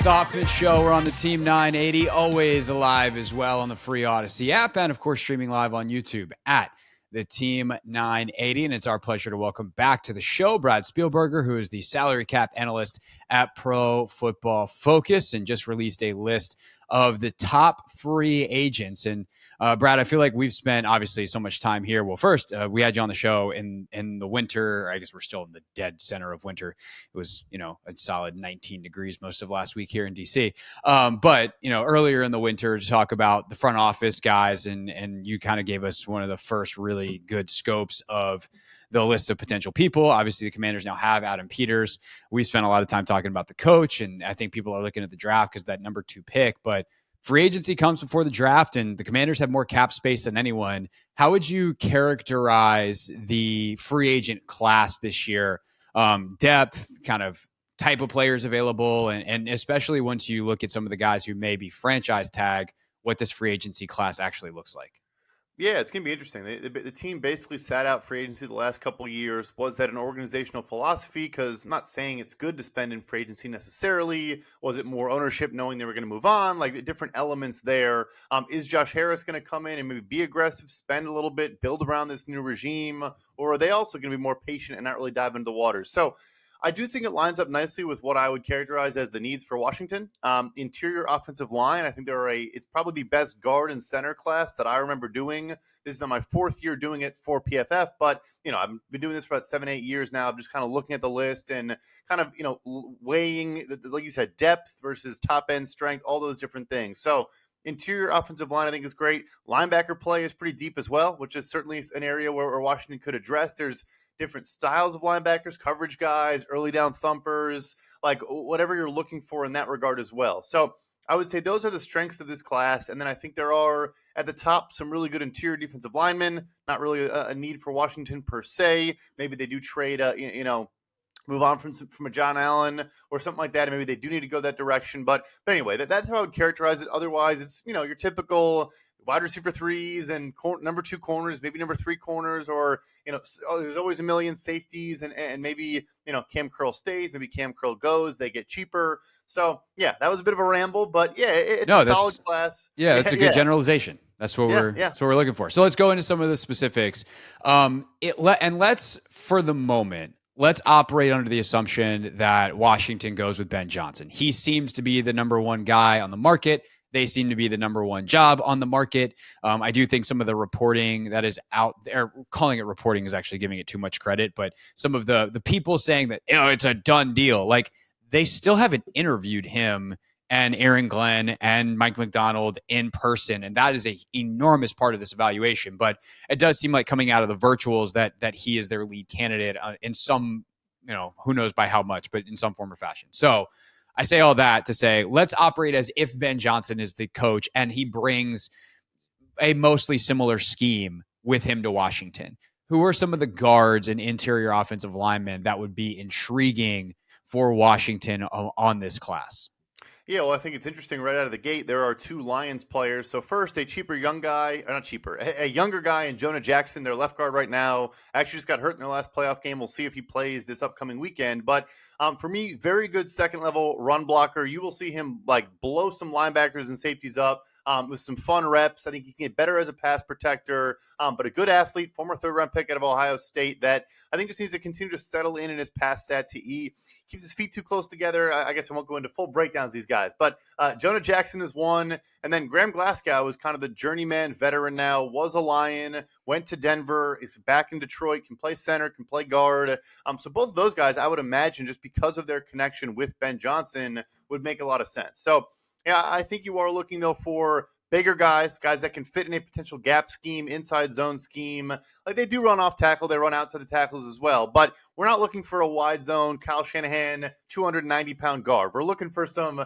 Stockman Show. We're on the Team 980, always alive as well on the free Odyssey app, and of course streaming live on YouTube at the Team 980. And it's our pleasure to welcome back to the show Brad Spielberger, who is the salary cap analyst at Pro Football Focus and just released a list of the top free agents. And Brad, I feel like we've spent obviously so much time here. Well, first, we had you on the show in the winter. I guess we're still in the dead center of winter. It was, a solid 19 degrees most of last week here in DC. But, earlier in the winter to talk about the front office guys, and you kind of gave us one of the first really good scopes of the list of potential people. Obviously, the Commanders now have Adam Peters. We spent a lot of time talking about the coach, and I think people are looking at the draft because that number 2 pick. But free agency comes before the draft, and the Commanders have more cap space than anyone. How would you characterize the free agent class this year? Depth, kind of type of players available, and especially once you look at some of the guys who may be franchise tag, what this free agency class actually looks like. Yeah, it's going to be interesting. The team basically sat out free agency the last couple of years. Was that an organizational philosophy? Because I'm not saying it's good to spend in free agency necessarily. Was it more ownership knowing they were going to move on? Like the different elements there. Is Josh Harris going to come in and maybe be aggressive, spend a little bit, build around this new regime? Or are they also going to be more patient and not really dive into the waters? So I do think it lines up nicely with what I would characterize as the needs for Washington. Interior offensive line, I think it's probably the best guard and center class that I remember doing. This is my 4th year doing it for PFF, but I've been doing this for about 7-8 years now. I'm just kind of looking at the list and kind of weighing, like you said, depth versus top end strength, all those different things. So interior offensive line, I think, is great. Linebacker play is pretty deep as well, which is certainly an area where Washington could address. There's different styles of linebackers, coverage guys, early down thumpers, like whatever you're looking for in that regard as well. So I would say those are the strengths of this class. And then I think there are at the top some really good interior defensive linemen, not really a need for Washington per se. Maybe they do trade, move on from a John Allen or something like that. And maybe they do need to go that direction. But anyway, that's how I would characterize it. Otherwise, it's, your typical wide receiver 3s and number 2 corners, maybe number 3 corners, or, there's always a million safeties and maybe, Cam Curl stays, maybe Cam Curl goes, they get cheaper. So yeah, that was a bit of a ramble, but yeah, it's a solid class. Yeah, that's a good generalization. That's what we're looking for. So let's go into some of the specifics. Let's, for the moment, let's operate under the assumption that Washington goes with Ben Johnson. He seems to be the number 1 guy on the market. They seem to be the number 1 job on the market. I do think some of the reporting that is out there, calling it reporting is actually giving it too much credit, but some of the people saying that, it's a done deal, like they still haven't interviewed him and Aaron Glenn and Mike McDonald in person. And that is an enormous part of this evaluation. But it does seem like coming out of the virtuals that he is their lead candidate in some, who knows by how much, but in some form or fashion. So I say all that to say, let's operate as if Ben Johnson is the coach and he brings a mostly similar scheme with him to Washington. Who are some of the guards and interior offensive linemen that would be intriguing for Washington on this class? Yeah, well, I think it's interesting right out of the gate. There are 2 Lions players. So first, a younger guy in Jonah Jackson, their left guard right now. Actually just got hurt in their last playoff game. We'll see if he plays this upcoming weekend. But for me, very good second-level run blocker. You will see him blow some linebackers and safeties up with some fun reps. I think he can get better as a pass protector, but a good athlete, former 3rd-round pick out of Ohio State that I think just needs to continue to settle in his pass sets. He keeps his feet too close together. I guess I won't go into full breakdowns of these guys. But Jonah Jackson is one. And then Graham Glasgow is kind of the journeyman veteran now, was a Lion, went to Denver, is back in Detroit, can play center, can play guard. So both of those guys, I would imagine, just because of their connection with Ben Johnson, would make a lot of sense. So yeah, I think you are looking, though, for bigger guys that can fit in a potential gap scheme, inside zone scheme. Like they do run off tackle, they run outside the tackles as well. But we're not looking for a wide zone Kyle Shanahan 290-pound guard. We're looking for some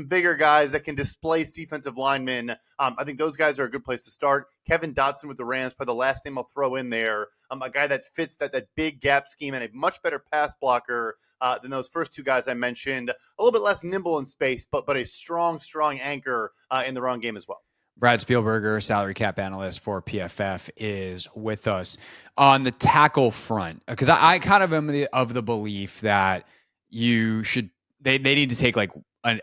bigger guys that can displace defensive linemen. I think those guys are a good place to start. Kevin Dotson with the Rams, probably the last name I'll throw in there. A guy that fits that big gap scheme and a much better pass blocker than those first 2 guys I mentioned. A little bit less nimble in space, but a strong anchor in the run game as well. Brad Spielberger, salary cap analyst for PFF, is with us on the tackle front, because I kind of am of the belief that they need to take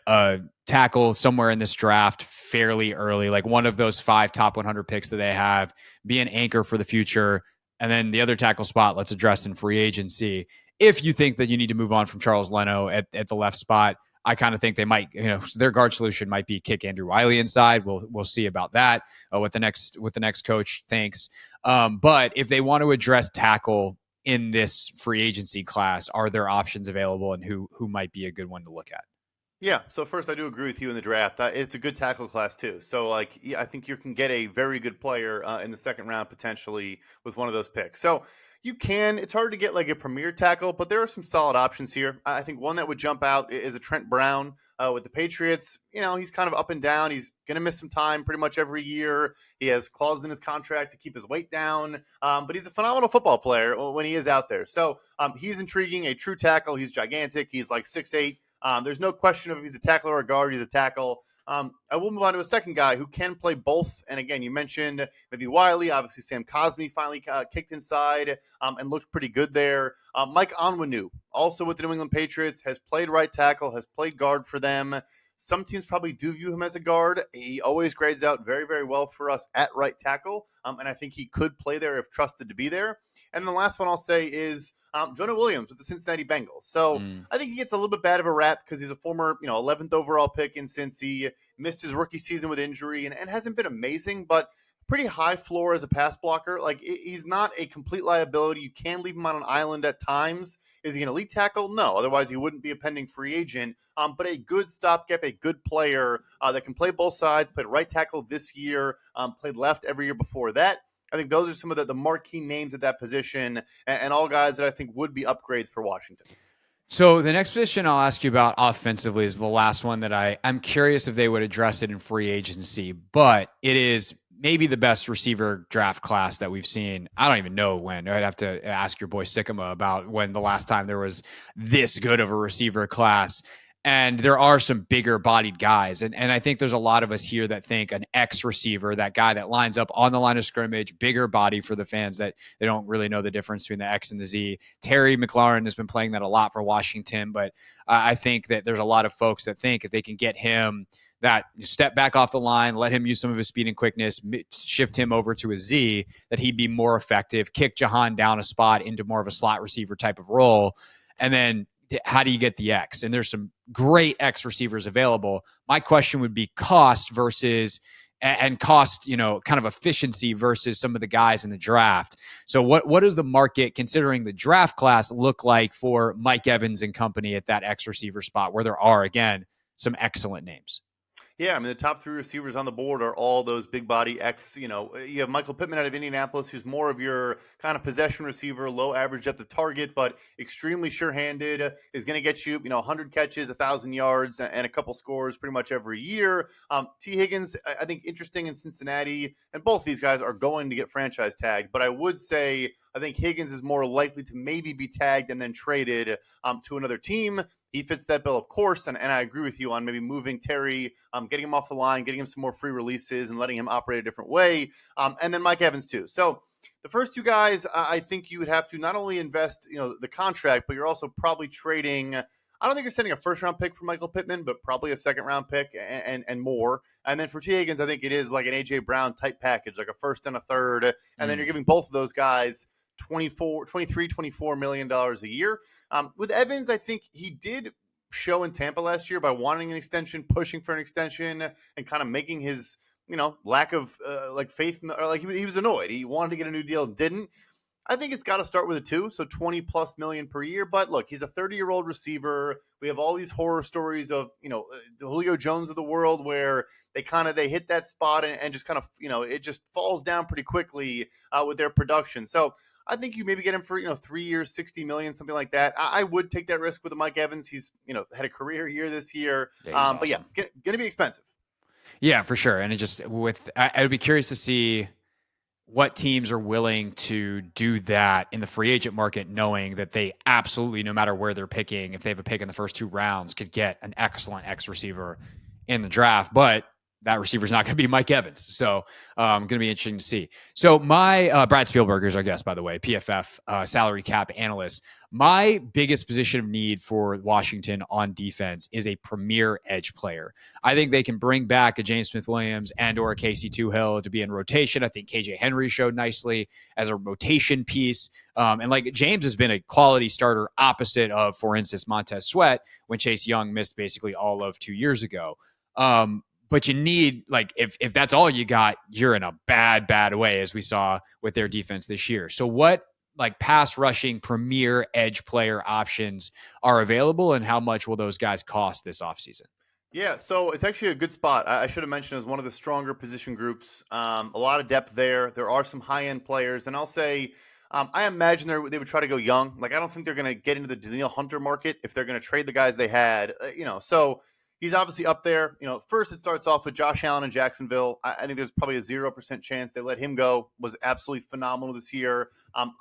a tackle somewhere in this draft fairly early, like one of those 5 top 100 picks that they have, be an anchor for the future. And then the other tackle spot, let's address in free agency. If you think that you need to move on from Charles Leno at the left spot, I kind of think they might, their guard solution might be kick Andrew Wiley inside. We'll see about that. What the next coach thinks. But if they want to address tackle in this free agency class, are there options available, and who might be a good one to look at? Yeah, so first I do agree with you in the draft. It's a good tackle class too. So yeah, I think you can get a very good player in the second round potentially with one of those picks. So you can. It's hard to get like a premier tackle, but there are some solid options here. I think one that would jump out is a Trent Brown with the Patriots. He's kind of up and down. He's going to miss some time pretty much every year. He has clauses in his contract to keep his weight down, but he's a phenomenal football player when he is out there. So he's intriguing, a true tackle. He's gigantic. He's like 6'8". There's no question of if he's a tackle or a guard, he's a tackle. I will move on to a second guy who can play both. And again, you mentioned maybe Wiley. Obviously, Sam Cosmi finally kicked inside and looked pretty good there. Mike Onwenu, also with the New England Patriots, has played right tackle, has played guard for them. Some teams probably do view him as a guard. He always grades out very, very well for us at right tackle. And I think he could play there if trusted to be there. And the last one I'll say is Jonah Williams with the Cincinnati Bengals. So I think he gets a little bit bad of a rap because he's a former 11th overall pick, and since he missed his rookie season with injury and hasn't been amazing, but pretty high floor as a pass blocker. Like, he's not a complete liability. You can leave him on an island at times. Is he an elite tackle? No. Otherwise, he wouldn't be a pending free agent. But a good stopgap, a good player that can play both sides, played right tackle this year, played left every year before that. I think those are some of the marquee names at that position, and all guys that I think would be upgrades for Washington. So the next position I'll ask you about offensively is the last one that I'm curious if they would address it in free agency, but it is maybe the best receiver draft class that we've seen. I don't even know when. I'd have to ask your boy Sycamore about when the last time there was this good of a receiver class. And there are some bigger bodied guys. And I think there's a lot of us here that think an X receiver, that guy that lines up on the line of scrimmage, bigger body for the fans that they don't really know the difference between the X and the Z. Terry McLaurin has been playing that a lot for Washington, but I think that there's a lot of folks that think if they can get him that step back off the line, let him use some of his speed and quickness, shift him over to a Z, that he'd be more effective, kick Jahan down a spot into more of a slot receiver type of role. And then how do you get the X? And there's some great X receivers available. My question would be cost versus kind of efficiency versus some of the guys in the draft. So what does the market, considering the draft class, look like for Mike Evans and company at that X receiver spot where there are, again, some excellent names? Yeah, I mean, the top three receivers on the board are all those big body X. You have Michael Pittman out of Indianapolis, who's more of your kind of possession receiver, low average depth of target, but extremely sure-handed, is going to get you, 100 catches, 1,000 yards, and a couple scores pretty much every year. T. Higgins, I think, interesting in Cincinnati, and both these guys are going to get franchise tagged, but I would say I think Higgins is more likely to maybe be tagged and then traded to another team. He fits that bill, of course, and I agree with you on maybe moving Terry, getting him off the line, getting him some more free releases, and letting him operate a different way, and then Mike Evans too. So the first two guys, I think you would have to not only invest, the contract, but you're also probably trading. I don't think you're sending a first-round pick for Michael Pittman, but probably a second-round pick and more. And then for T. Higgins, I think it is like an A.J. Brown type package, like a first and a third, and then you're giving both of those guys $24 million a year. With Evans, I think he did show in Tampa last year by wanting an extension, pushing for an extension, and kind of making his, lack of faith he was annoyed. He wanted to get a new deal and didn't. I think it's got to start with a 2, so 20 plus million per year. But look, he's a 30-year-old receiver. We have all these horror stories of, the Julio Jones of the world where they hit that spot and just kind of, it just falls down pretty quickly with their production. So I think you maybe get him for, 3 years, 60 million, something like that. I would take that risk with Mike Evans. He's, had a career year this year. Yeah, awesome. But yeah, going to be expensive. Yeah, for sure. And I would be curious to see what teams are willing to do that in the free agent market, knowing that they absolutely, no matter where they're picking, if they have a pick in the first 2 rounds, could get an excellent X receiver in the draft. But that receiver is not going to be Mike Evans. So going to be interesting to see. So my Brad Spielberger is our guest, by the way, PFF salary cap analyst. My biggest position of need for Washington on defense is a premier edge player. I think they can bring back a James Smith-Williams and or a Casey Toohill to be in rotation. I think KJ Henry showed nicely as a rotation piece. And like James has been a quality starter opposite of, for instance, Montez Sweat when Chase Young missed basically all of 2 years ago. But you need, like, if that's all you got, you're in a bad way, as we saw with their defense this year. So what like pass rushing premier edge player options are available, and how much will those guys cost this offseason? Yeah, so it's actually a good spot. I should have mentioned as one of the stronger position groups. A lot of depth there. There are some high-end players, and I'll say I imagine they would try to go young. Like, I don't think they're going to get into the Daniil Hunter market if they're going to trade the guys they had. So he's obviously up there. First it starts off with Josh Allen in Jacksonville. I think there's probably a 0% chance they let him go. Was absolutely phenomenal this year.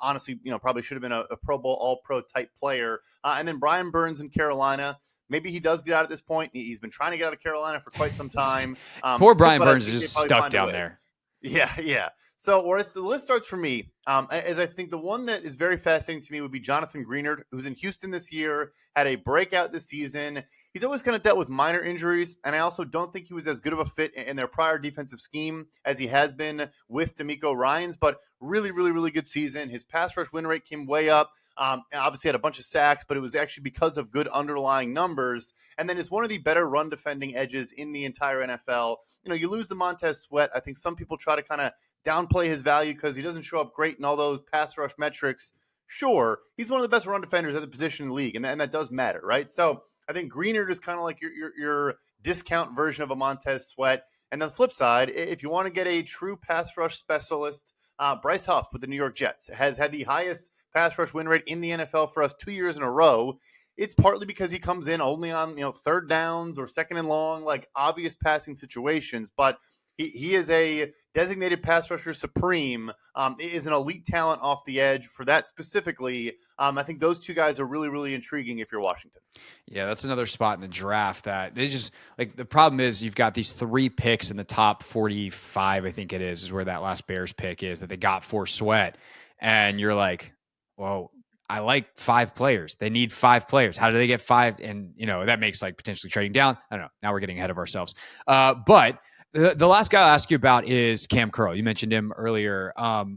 Honestly, probably should have been a Pro Bowl All-Pro type player. And then Brian Burns in Carolina. Maybe he does get out at this point. He's been trying to get out of Carolina for quite some time. Poor Brian Burns is just stuck down there. Yeah. So, the list starts for me, as I think the one that is very fascinating to me would be Jonathan Greenard, who's in Houston this year, had a breakout this season. He's always kind of dealt with minor injuries, and I also don't think he was as good of a fit in their prior defensive scheme as he has been with D'Amico Ryans, but really, really, really good season. His pass rush win rate came way up. Obviously had a bunch of sacks, but it was actually because of good underlying numbers. And then is one of the better run defending edges in the entire NFL. You lose the Montez Sweat. I think some people try to kind of downplay his value because he doesn't show up great in all those pass rush metrics. Sure, he's one of the best run defenders at the position in the league, and that does matter, right? So I think Greenard is kind of like your discount version of a Montez Sweat. And on the flip side, if you want to get a true pass rush specialist, Bryce Huff with the New York Jets has had the highest pass rush win rate in the NFL for us 2 years in a row. It's partly because he comes in only on third downs or second and long, like obvious passing situations, but he is a designated pass rusher supreme, is an elite talent off the edge for that specifically. I think those two guys are really, really intriguing if you're Washington. Yeah, that's another spot in the draft that they just like. The problem is you've got these 3 picks in the top 45, I think it is where that last Bears pick is that they got for Sweat. And you're like, well, I like 5 players. They need 5 players. How do they get 5? And, that makes like potentially trading down. I don't know. Now we're getting ahead of ourselves. But the last guy I'll ask you about is Cam Curl. You mentioned him earlier. I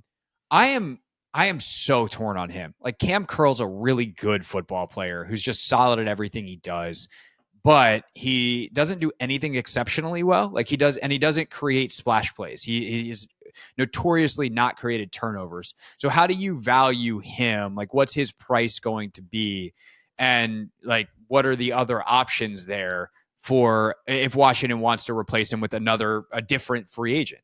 am so torn on him. Like, Cam Curl's a really good football player who's just solid at everything he does, but he doesn't do anything exceptionally well. Like he doesn't create splash plays. He is notoriously not created turnovers. So how do you value him? Like, what's his price going to be? And like, what are the other options there for if Washington wants to replace him with a different free agent?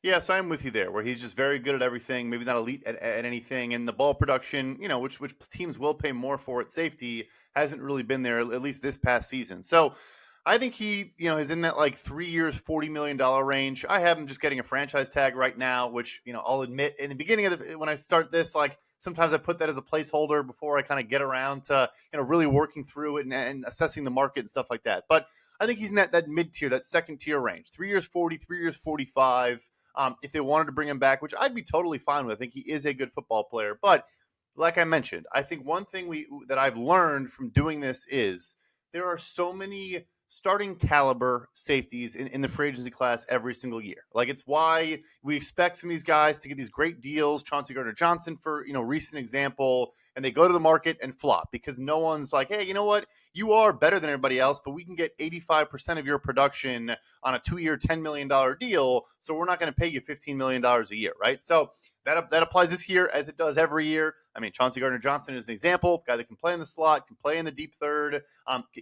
Yeah, so I'm with you there, where he's just very good at everything, maybe not elite at anything. And the ball production, which teams will pay more for at safety, hasn't really been there, at least this past season. So I think he, is in that like 3 years, $40 million range. I have him just getting a franchise tag right now, which, I'll admit in the beginning of when I start this, like sometimes I put that as a placeholder before I kind of get around to, really working through it and assessing the market and stuff like that. But I think he's in that mid-tier, that second tier range, 3 years, 40, 3 years, 45. If they wanted to bring him back, which I'd be totally fine with. I think he is a good football player. But like I mentioned, I think one thing that I've learned from doing this is there are so many starting caliber safeties in the free agency class every single year. Like, it's why we expect some of these guys to get these great deals. Chauncey Gardner-Johnson, for recent example, and they go to the market and flop because no one's like, hey, you know what? You are better than everybody else, but we can get 85% of your production on a 2-year, $10 million deal. So we're not going to pay you $15 million a year, right? So that applies this year as it does every year. I mean, Chauncey Gardner-Johnson is an example, guy that can play in the slot, can play in the deep third,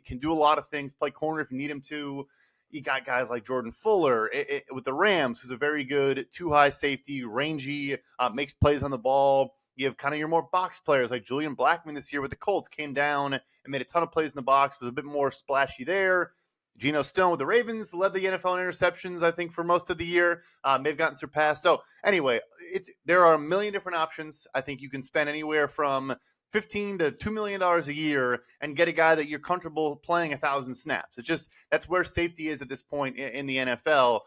can do a lot of things, play corner if you need him to. You got guys like Jordan Fuller with the Rams, who's a very good 2-high safety, rangy, makes plays on the ball. You have kind of your more box players like Julian Blackmon this year with the Colts, came down and made a ton of plays in the box, was a bit more splashy there. Geno Stone with the Ravens led the NFL in interceptions, I think, for most of the year. May have gotten surpassed. So anyway, there are a million different options. I think you can spend anywhere from $15 to $2 million a year and get a guy that you're comfortable playing 1,000 snaps. It's just that's where safety is at this point in the NFL.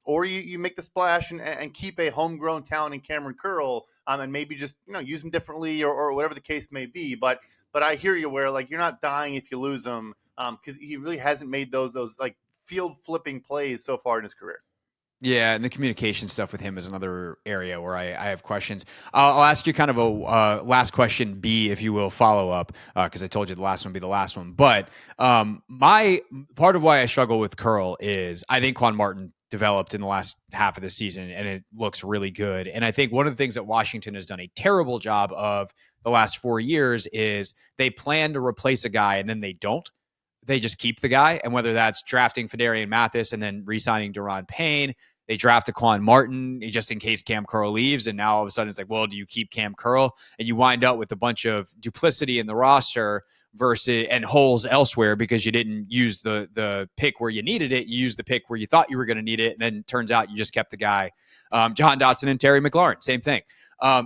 Or you make the splash and keep a homegrown talent in Cameron Curl, and maybe just use him differently or whatever the case may be. But I hear you where like you're not dying if you lose him, because he really hasn't made those like field flipping plays so far in his career. Yeah, and the communication stuff with him is another area where I have questions. I'll ask you kind of a last question B, if you will, follow up, because I told you the last one would be the last one. But my part of why I struggle with Curl is I think Quan Martin developed in the last half of the season, and it looks really good. And I think one of the things that Washington has done a terrible job of the last 4 years is they plan to replace a guy and then they don't. They just keep the guy. And whether that's drafting Fedarian Mathis and then re-signing Daron Payne, they draft a Quan Martin just in case Cam Curl leaves. And now all of a sudden it's like, well, do you keep Cam Curl? And you wind up with a bunch of duplicity in the roster versus and holes elsewhere because you didn't use the pick where you needed it. You used the pick where you thought you were going to need it. And then it turns out you just kept the guy. Jahan Dotson and Terry McLaurin, same thing.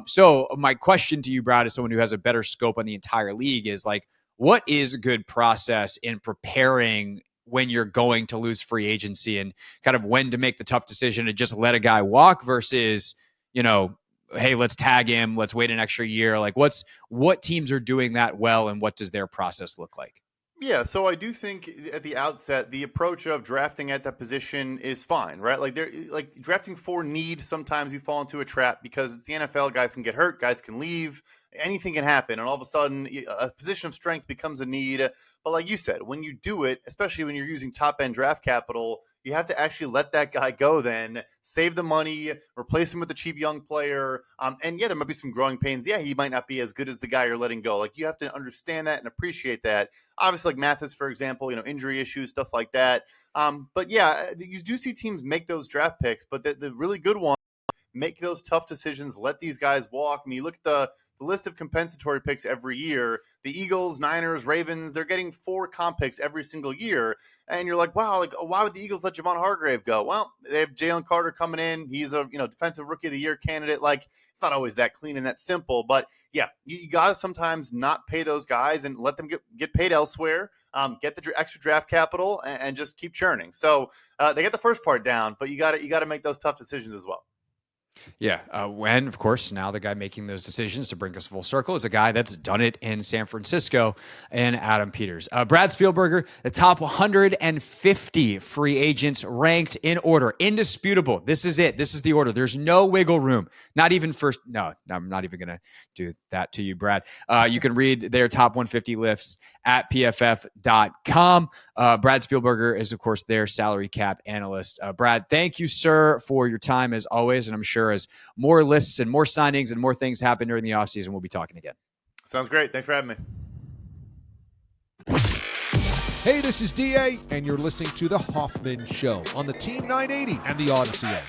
So my question to you, Brad, as someone who has a better scope on the entire league is like, what is a good process in preparing when you're going to lose free agency and kind of when to make the tough decision to just let a guy walk versus, hey, let's tag him, let's wait an extra year? Like what teams are doing that well and what does their process look like? Yeah, so I do think at the outset, the approach of drafting at that position is fine, right? Like they're like drafting for need. Sometimes you fall into a trap because it's the NFL. Guys can get hurt, guys can leave, anything can happen, and all of a sudden, a position of strength becomes a need. But like you said, when you do it, especially when you're using top end draft capital, you have to actually let that guy go. Then save the money, replace him with a cheap young player. And yeah, there might be some growing pains. Yeah, he might not be as good as the guy you're letting go. Like you have to understand that and appreciate that. Obviously, like Mathis, for example, injury issues, stuff like that. But yeah, you do see teams make those draft picks, but the really good ones make those tough decisions, let these guys walk. I mean, you look at the list of compensatory picks every year. The Eagles, Niners, Ravens, they're getting 4 comp picks every single year. And you're like, wow, like why would the Eagles let Javon Hargrave go? Well, they have Jalen Carter coming in. He's a defensive rookie of the year candidate. Like it's not always that clean and that simple. But yeah, you got to sometimes not pay those guys and let them get paid elsewhere. Get the extra draft capital and just keep churning. So they get the first part down, but you got to make those tough decisions as well. Yeah. When, of course, now the guy making those decisions to bring us full circle is a guy that's done it in San Francisco, and Adam Peters. Brad Spielberger, the top 150 free agents ranked in order. Indisputable. This is it. This is the order. There's no wiggle room. Not even first. No, I'm not even going to do that to you, Brad. You can read their top 150 lists at pff.com. Brad Spielberger is, of course, their salary cap analyst. Brad, thank you, sir, for your time as always. And I'm sure as more lists and more signings and more things happen during the offseason, we'll be talking again. Sounds great. Thanks for having me. Hey, this is DA, and you're listening to The Hoffman Show on the Team 980 and the Odyssey app.